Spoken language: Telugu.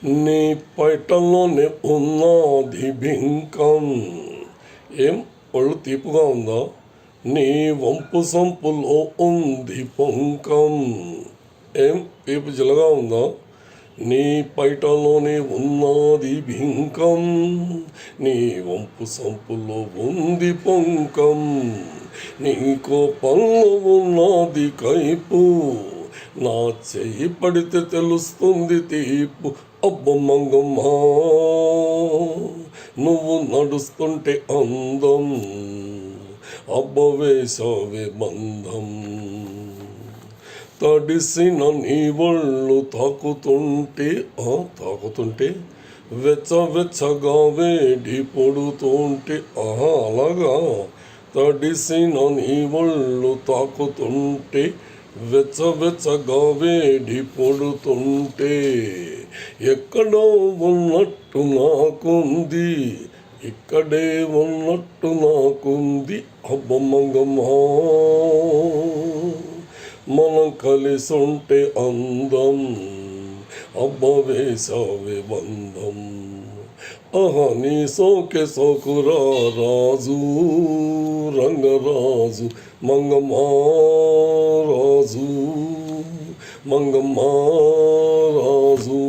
నీ పైటల్లోనే ఉన్నది బింకం. ఏం ఒళ్ళు తీపుగా ఉందా? నీ వంపు సంపులో ఉంది పొంకం. ఏం తీపు జిలగా ఉందా? నీ పైటలోనే ఉన్నది బింకం, నీ వంపు సంపులో ఉంది పొంకం. నీ కోపంలో ఉన్నది కైపు, నా చెయ్యి పడితే తెలుస్తుంది తీపు. అబ్బ మంగమ్మ, నువ్వు నడుస్తుంటే అందం, అబ్బ వేసావే బంధం. తడిసిన నీ ఒళ్ళు తాకుతుంటే వెచ్చగా వేడి పొడుతుంటే అలాగా. తడిసిన నీ ఒళ్ళు తాకుతుంటే వెచ్చగా వేడి పొడుతుంటే ఎక్కడో ఉన్నట్టు నాకుంది, ఇక్కడే ఉన్నట్టు నాకుంది. అబ్బమ్మంగమ్మ, మనం కలిసుంటే అందం, అబ్బ వేసావే బంధం. ఆహా నీ సోకే సోకురా రాజు, రంగరాజు మంగమ్మ రాజు, మంగమ్మ రాజు.